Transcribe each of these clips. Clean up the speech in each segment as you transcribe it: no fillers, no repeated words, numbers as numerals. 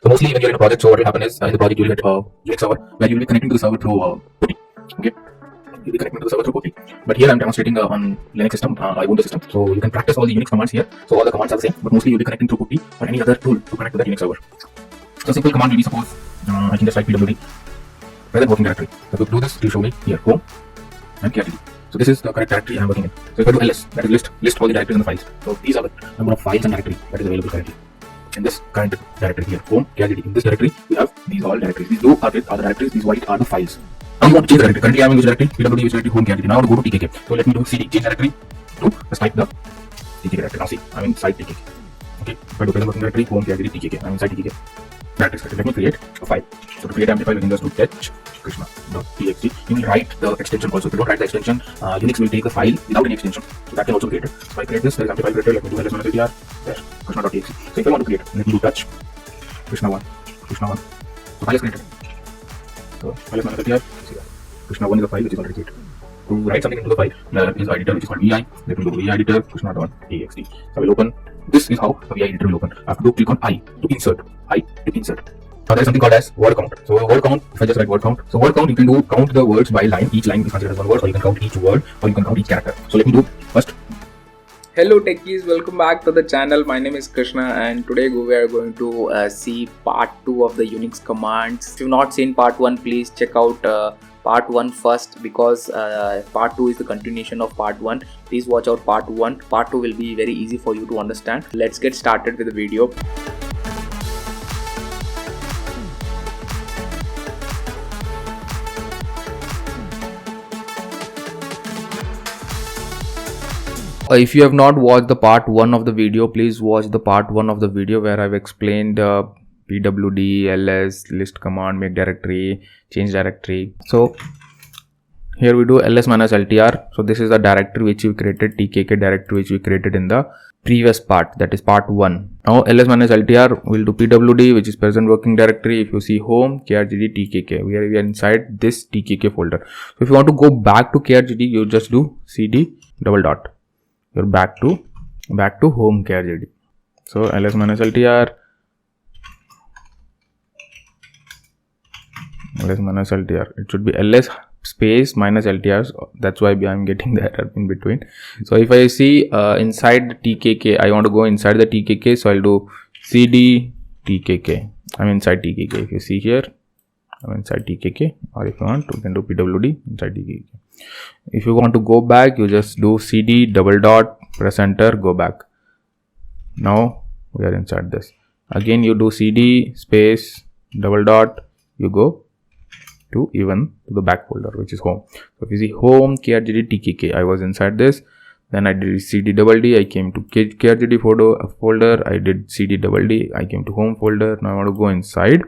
So mostly when you're in a project, so what will happen is in the project you'll get Unix server where you'll be connecting to the server through PuTTY. Okay, you'll be connecting to the server through PuTTY. But here I'm demonstrating on Linux system, Ubuntu system. So you can practice all the Unix commands here. So all the commands are the same, but mostly you'll be connecting through PuTTY or any other tool to connect to that Unix server. So simple command will be suppose I can just write pwd present working directory. So to do this, to show me here home and KRTD. So this is the correct directory I'm working in. So if I do ls, that is list all the directories and the files. So these are the number of files and directory that is available currently in this current directory here, home, KRTD. In this directory, we have these all directories. These blue are the directories, these white are the files. Now you want to change the directory. Currently I am in which directory? pwd which directory, home, KRTD. Now I want to go to TKK. So let me do cd, change directory to just type the TKK directory. Now see, I'm inside TKK. Okay, if I do present working directory, home, KRTD, TKK. I'm inside TKK. Let me create a file. So to create an file, we can just do fetch Krishna.txt. You will write the extension also. If you don't write the extension, Unix will take the file without any extension. So that can also be created. So I create this, there is file created. Let me do ls-ctr, there, Krishna.txt. So if I want to create, let me do touch Krishna1. So file is created. So ls-ctr, Krishna1 is a file which is already created. To write something into the file, there is editor which is called vi. Let me do vi editor Krishna.txt. So I will open. This is how the vi editor will open. I have to click on I to insert. Now there is something called as word count. So word count, if I just write word count. So word count, you can do count the words by line. Each line is considered as one word, or you can count each word, or you can count each character. So let me do first. Hello techies, welcome back to the channel. My name is Krishna and today we are going to see part 2 of the Unix commands. If you've not seen part 1, please check out part 1 first, because part 2 is the continuation of part 1. Please watch out part 1. Part 2 will be very easy for you to understand. Let's get started with the video. If you have not watched the part 1 of the video, please watch the part 1 of the video where I've explained pwd, ls, list command, make directory, change directory. So here we do ls-ltr. So this is the directory which we created, tkk directory which we created in the previous part, that is part 1. Now ls-ltr will do pwd, which is present working directory. If you see home, krgd, tkk, we are inside this tkk folder. So if you want to go back to krgd, you just do cd double dot. You're back to home KRGD. So ls-ltr, it should be ls space minus ltr. That's why I'm getting the error in between. So if I see inside the tkk, I want to go inside the tkk, so I'll do cd tkk. I'm inside tkk. If you see here, I'm inside tkk, or if you want, you can do pwd inside tkk. If you want to go back, you just do cd double dot, press enter, go back. Now we are inside this. Again you do cd space double dot, you go to the back folder, which is home. So if you see home krgd tkk, I was inside this. Then I did cd double d, I came to krgd folder, I did cd double d, I came to home folder. Now I want to go inside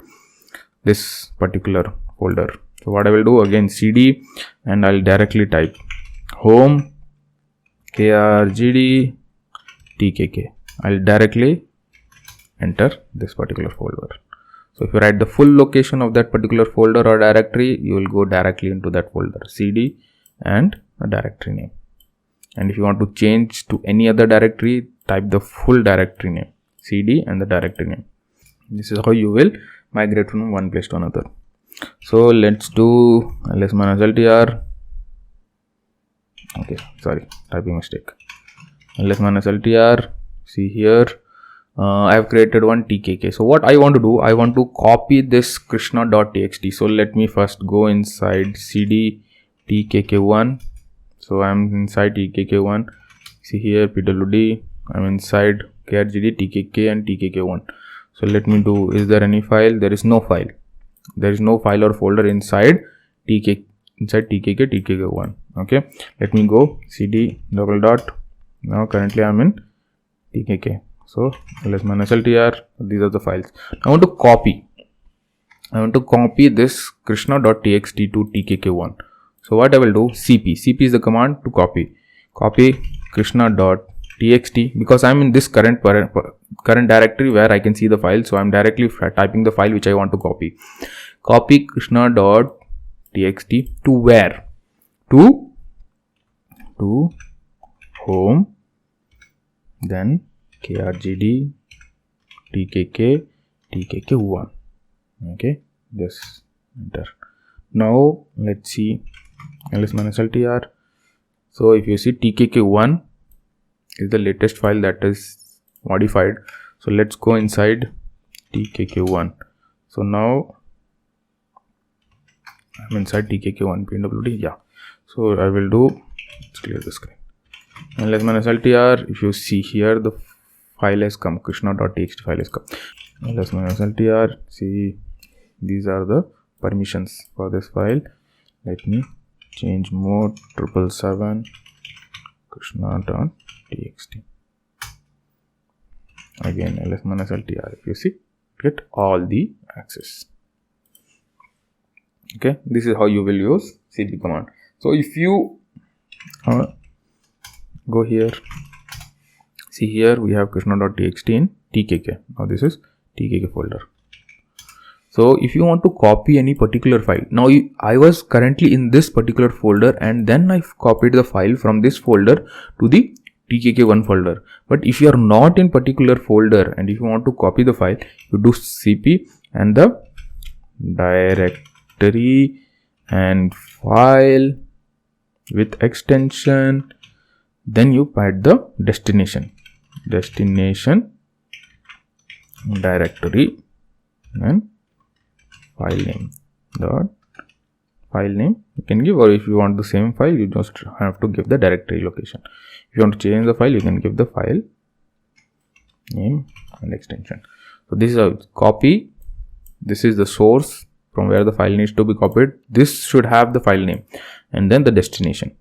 this particular folder. So what I will do, again cd, and I'll directly type home krgd tkk. I'll directly enter this particular folder. So if you write the full location of that particular folder or directory, you will go directly into that folder, cd and a directory name. And if you want to change to any other directory, type the full directory name, cd and the directory name. This is how you will migrate from one place to another. So let's do ls-ltr. Okay, sorry, typing mistake. ls-ltr. See here, I have created one tkk. So what I want to do, I want to copy this krishna.txt. So let me first go inside cd tkk1. So I'm inside tkk1. See here pwd. I'm inside krgd tkk and tkk1. So let me do, is there any file? There is no file. There is no file or folder inside tkk1. Okay, let me go cd double dot. Now currently I'm in tkk. So ls-ltr, these are the files. I want to copy this krishna.txt to tkk1. So what I will do, cp is the command to copy krishna.txt, because I'm in this current directory where I can see the file. So I'm directly typing the file which I want to copy krishna.txt to where? To home, then krgd tkk, tkk1. Okay, just enter. Now let's see ls -ltr. So if you see tkk1 is the latest file that is modified. So let's go inside tkk1. So now I'm inside tkk1 pwd. Yeah, so I will do, let's clear the screen. And ls -ltr, if you see here, the file has come, krishna.txt file has come. ls -ltr, see, these are the permissions for this file. Let me change mode 777 krishna.txt. Again ls -ltr, if you see, get all the access. Okay, this is how you will use cd command. So if you go here, see here we have krishna.txt in tkk. Now this is tkk folder. So if you want to copy any particular file, now I was currently in this particular folder, and then I copied the file from this folder to the tkk1 folder. But if you are not in particular folder and if you want to copy the file, you do cp and the directory and file with extension, then you add the destination directory and file name. The file name you can give, or if you want the same file, you just have to give the directory location. If you want to change the file, you can give the file name and extension. So this is a copy. This is the source from where the file needs to be copied. This should have the file name and then the destination.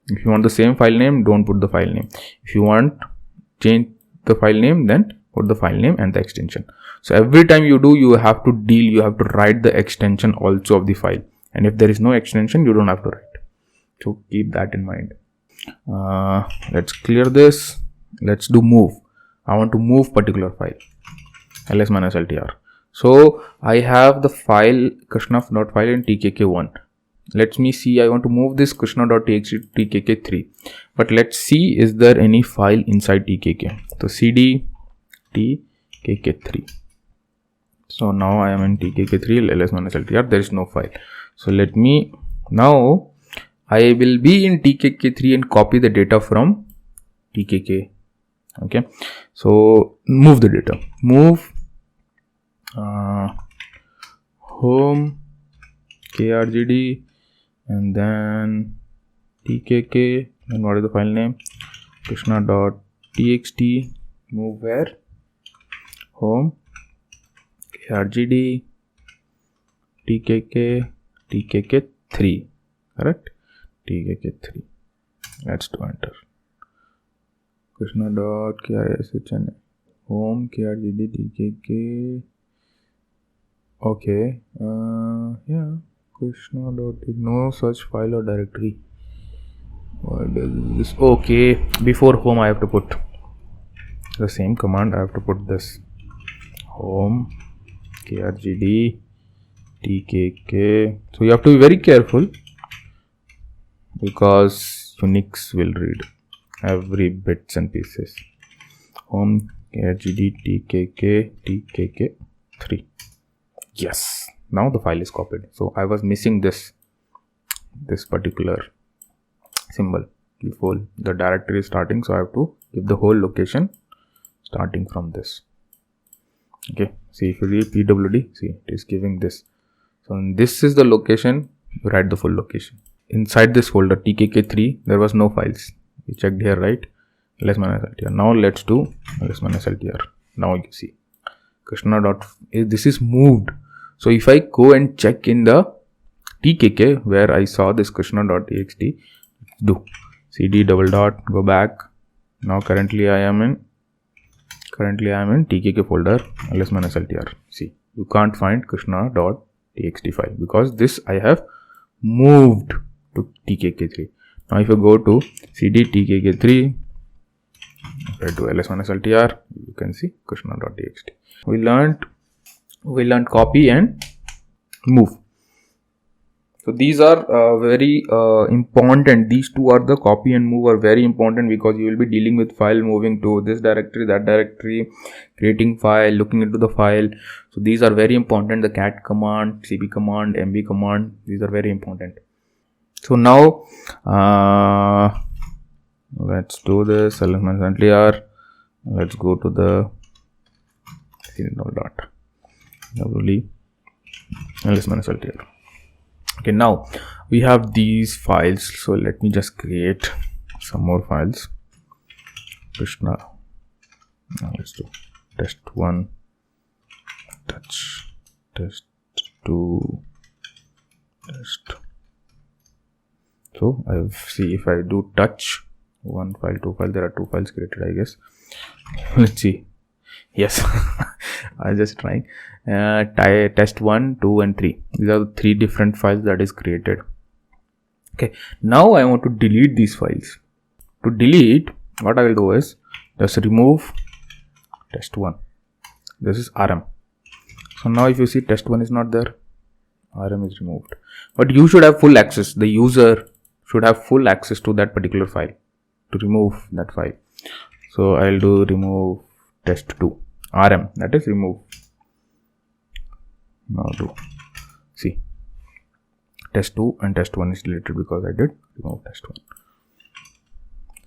If you want the same file name, don't put the file name. If you want change the file name, then put the file name and the extension. So every time you do, you have to write the extension also of the file. And if there is no extension, you don't have to write. So keep that in mind. Let's clear this. Let's do move. I want to move particular file. ls -ltr. So I have the file krishna.file in tkk1. Let me see, I want to move this krishna.txt to tkk3. But let's see, is there any file inside tkk? So cd tkk3. So now I am in tkk3 ls -ltr. There is no file. So let me, now I will be in tkk3 and copy the data from tkk. Okay, so move the data. Move home krgd and then tkk, and what is the file name? krishna.txt. Move where? Home krgd tkk3, correct? tkk3. Let's do enter. krishna.krshn home krgd tkk. Okay, yeah, no such file or directory. What is this? Okay, before home I have to put the same command. I have to put this home krgd tkk. So you have to be very careful because Unix will read every bits and pieces. Home krgd tkk3. Yes, now the file is copied. So I was missing this particular symbol before the directory is starting, so I have to give the whole location starting from this. Okay, see, if you read pwd, see, it is giving this. So this is the location, you write the full location. Inside this folder tkk3 there was no files. We checked here, right? ls -ltr. Now let's do ls -ltr. Now you see krishna this is moved. So if I go and check in the tkk where I saw this krishna.txt, do cd /, go back. Now currently I am in tkk folder, ls -ltr. See, you can't find krishna.txt file because this I have moved to tkk3. Now if you go to cd tkk3, if I do ls -ltr, you can see krishna.txt. We learned copy and move. So these are very important. These two are the copy and move are very important because you will be dealing with file moving to this directory, that directory, creating file, looking into the file. So these are very important. The cat command, cp command, mv command, these are very important. So now let's do this. Let's go to the dot wle ls-ltr. Okay, now we have these files, so let me just create some more files. Krishna, now let's do test1, touch, test2, test. So I see if I do touch 1 file, 2 file, there are 2 files created, I guess. Let's see. Yes, I was just trying. Test 1, 2 and 3. These are the 3 different files that is created. Okay, now I want to delete these files. To delete, what I will do is just remove test 1. This is rm. So now if you see test 1 is not there, rm is removed. But you should have full access. The user should have full access to that particular file to remove that file. So I'll do remove test2 rm, that is remove. Now do see test2 and test1 is deleted because I did remove test1.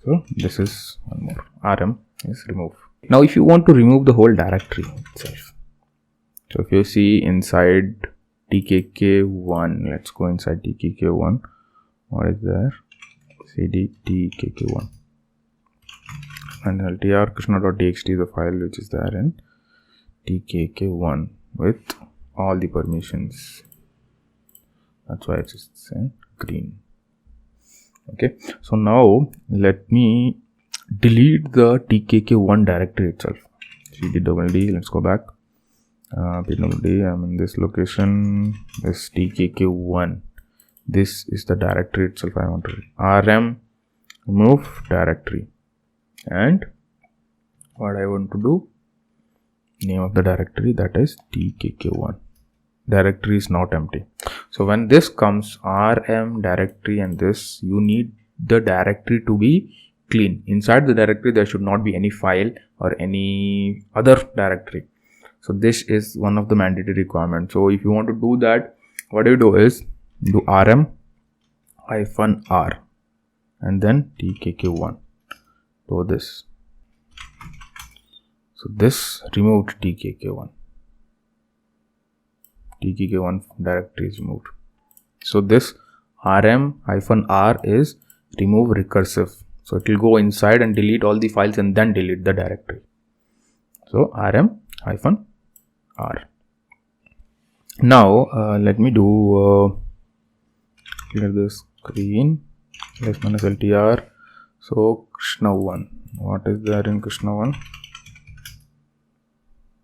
So this is one more, rm is remove. Now if you want to remove the whole directory itself, so if you see inside tkk1, let's go inside tkk1. What is there? cd tkk1 and ltr krishna.txt is the file which is there in tkk1 with all the permissions. That's why it's in green. Okay, so now let me delete the tkk1 directory itself. cd let's go back. pwd, I'm in this location, this tkk1. This is the directory itself I want to rm remove directory, and what I want to do, name of the directory, that is tkk1. Directory is not empty. So when this comes rm directory and this, you need the directory to be clean. Inside the directory there should not be any file or any other directory. So this is one of the mandatory requirements. So if you want to do that, what you do is do rm -r and then tkk1. Do this. So this removed tkk1. tkk1 directory is removed. So this rm-r is remove recursive. So it will go inside and delete all the files and then delete the directory. So rm-r. Now let me do clear the screen. ls-ltr. So Krishna1. What is there in Krishna1?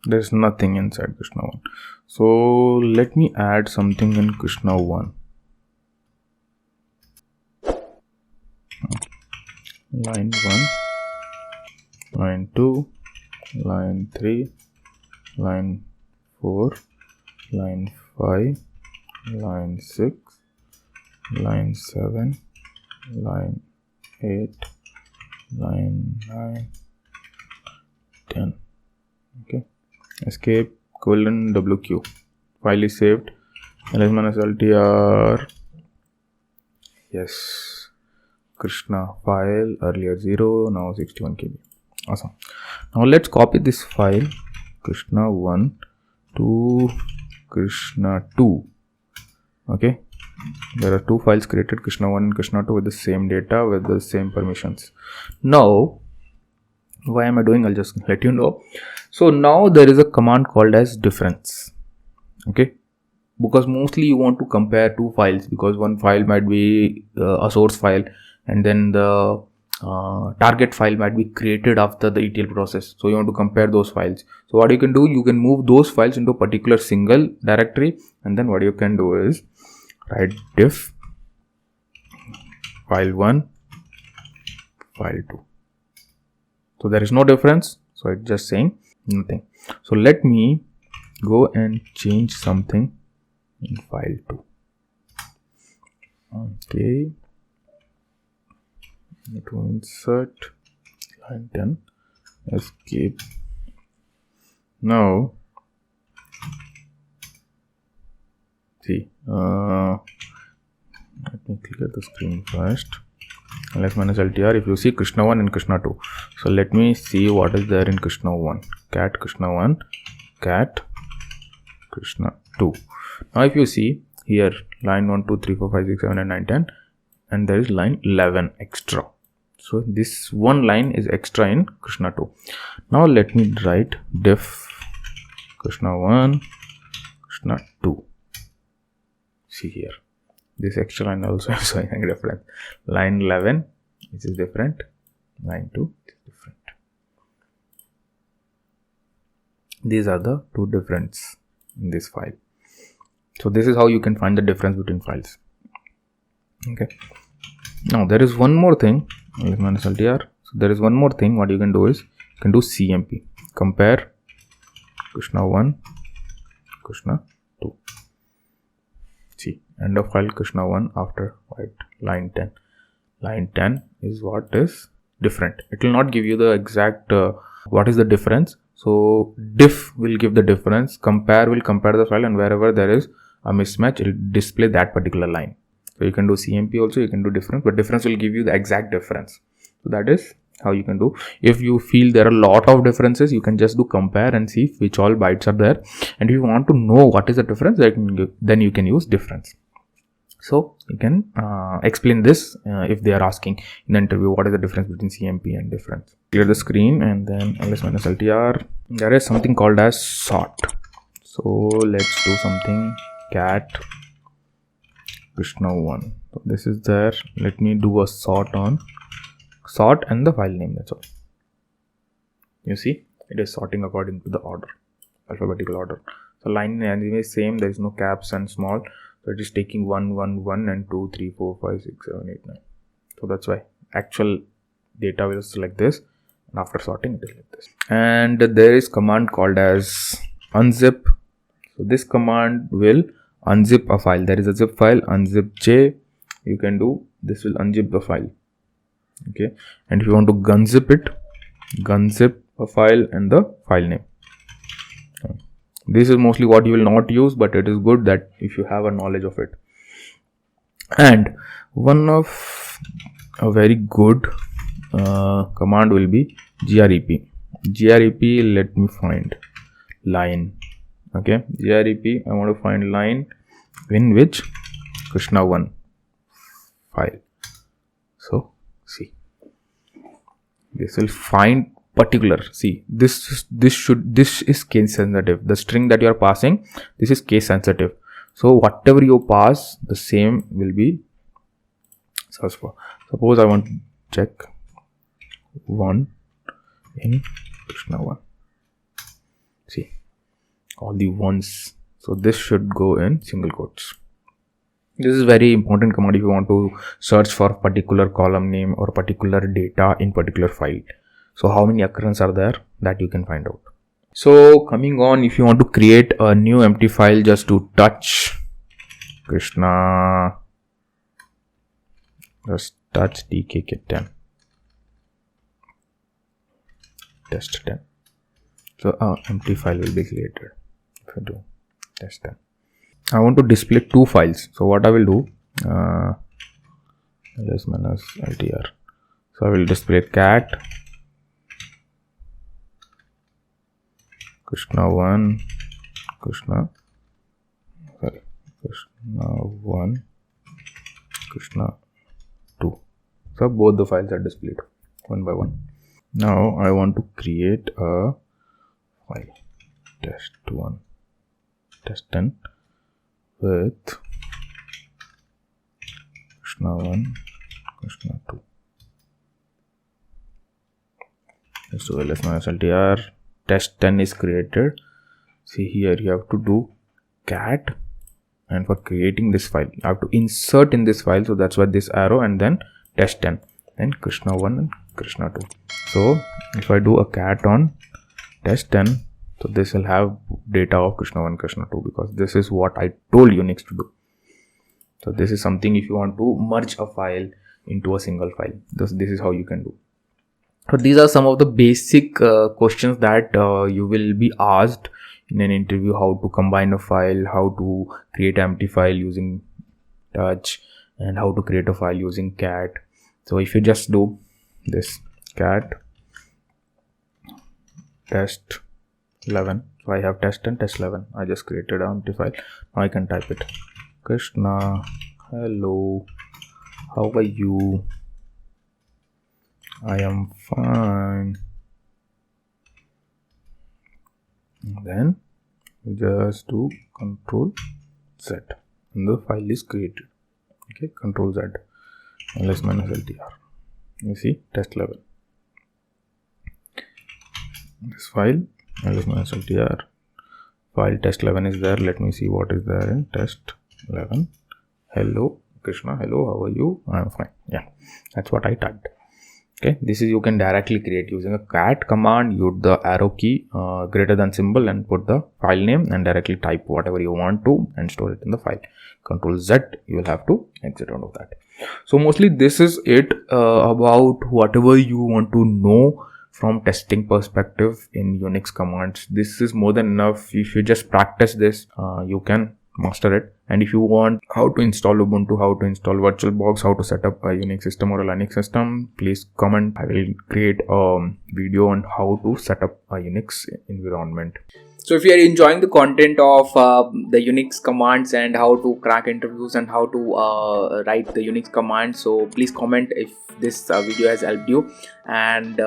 There's nothing inside Krishna1. So let me add something in Krishna1. Line 1, line 2, line 3, line 4, line 5, line 6, line 7, line 8, line 9, 10. Okay. Escape :wq. File is saved. ls-ltr. Yes. Krishna file, earlier 0, now 61 KB. Awesome. Now let's copy this file Krishna1 to Krishna2. Okay. There are 2 files created, Krishna1 and Krishna2, with the same data, with the same permissions. Now, why am I doing? I'll just let you know. So now there is a command called as difference. Okay. Because mostly you want to compare 2 files, because one file might be a source file and then the target file might be created after the ETL process. So you want to compare those files. So what you can do, you can move those files into a particular single directory, and then what you can do is write diff file1 file2. So there is no difference. So it's just saying nothing. So let me go and change something in file2. Okay, to insert line 10, escape. Now see, let me clear the screen first. ls minus LTR, if you see Krishna 1 and Krishna 2. So let me see what is there in Krishna 1. Cat Krishna 1, cat Krishna 2. Now if you see here, line 1, 2, 3, 4, 5, 6, 7, and 9, 10, and there is line 11 extra. So this one line is extra in Krishna 2. Now let me write diff Krishna 1, Krishna 2. See here, this extra line also is showing a difference. Line 11, which is different. Line 2 is different. These are the two differences in this file. So this is how you can find the difference between files. Okay. Now there is one more thing. Minus LTR. So there is one more thing. What you can do is you can do CMP. Compare Krishna 1, Krishna 2. See, end of file Krishna 1 after white line 10. Line 10 is what is different. It will not give you the exact what is the difference. So diff will give the difference. Compare will compare the file, and wherever there is a mismatch, it will display that particular line. So you can do CMP also, you can do difference, but difference will give you the exact difference. So that is how you can do. If you feel there are a lot of differences, you can just do compare and see which all bytes are there. And if you want to know what is the difference, then you can use difference. So you can explain this if they are asking in the interview, what is the difference between CMP and difference. Clear the screen, and then ls minus LTR. There is something called as sort. So let's do something cat Krishna 1. So this is there. Let me do a sort on sort and the file name. That's all. You see, it is sorting according to the order, alphabetical order. So line anyway same. There is no caps and small. So it is taking 1, 1, 1 and 2, 3, 4, 5, 6, 7, 8, 9. So that's why actual data will select this, and after sorting it is like this. And there is command called as unzip. So this command will unzip a file. There is a zip file, unzip j. You can do this, will unzip the file. Okay, and if you want to gunzip it, gunzip a file and the file name. This is mostly what you will not use, but it is good that if you have a knowledge of it. And one of a very good command will be grep. Grep, let me find line. Okay, grep, I want to find line in which Krishna 1 file. So see, this will find particular. See, this is case sensitive. The string that you are passing, this is case sensitive. So whatever you pass, the same will be searched for. Suppose I want to check 1 in Krishna 1. See, all the ones. So this should go in single quotes. This is very important command if you want to search for particular column name or particular data in particular file. So how many occurrences are there, that you can find out. So coming on, if you want to create a new empty file, just to touch Krishna, just touch TKK10, test 10. So empty file will be created. If I do test 10, I want to display two files. So what I will do, ls minus LTR. So I will display cat Krishna 1, Krishna 1, Krishna 2. So both the files are displayed one by one. Now I want to create a file test1, test 10 with Krishna 1, Krishna 2. So ls minus LTR. Test 10 is created. See here, you have to do cat, and for creating this file you have to insert in this file. So that's why this arrow, and then test 10, then Krishna 1 and Krishna 2. So if I do a cat on test 10, so this will have data of Krishna 1, Krishna 2, because this is what I told Unix to do. So this is something if you want to merge a file into a single file, this is how you can do. So these are some of the basic questions that you will be asked in an interview: how to combine a file, how to create an empty file using touch, and how to create a file using cat. So if you just do this cat test 11, so I have test and test 11, I just created an empty file. Now I can type it: Krishna, hello, how are you? I am fine. Then just do Control Z and the file is created. Okay, Control Z, ls minus LTR. You see test 11. This file ls minus LTR file test 11 is there. Let me see what is there in test 11. Hello Krishna, hello, how are you? I am fine. Yeah, that's what I typed. Okay, this is you can directly create using a cat command. Use the arrow key greater than symbol and put the file name and directly type whatever you want to and store it in the file. Control Z, you will have to exit out of that. So mostly this is it about whatever you want to know from testing perspective in Unix commands. This is more than enough. If you just practice this, you can master it. And if you want how to install Ubuntu, how to install VirtualBox, how to set up a Unix system or a Linux system, please comment. I will create a video on how to set up a Unix environment. So if you are enjoying the content of the Unix commands and how to crack interviews and how to write the Unix commands, so please comment if this video has helped you. And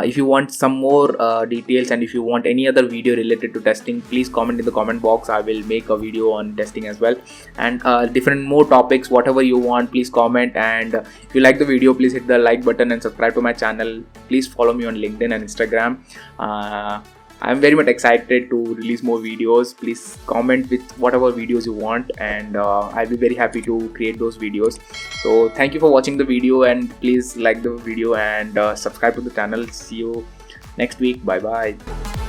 if you want some more details and if you want any other video related to testing, please comment in the comment box. I will make a video on testing as well, and different more topics, whatever you want, please comment. And if you like the video, please hit the like button and subscribe to my channel. Please follow me on LinkedIn and Instagram. I'm very much excited to release more videos. Please comment with whatever videos you want, and I'll be very happy to create those videos. So thank you for watching the video, and please like the video and subscribe to the channel. See you next week. Bye bye.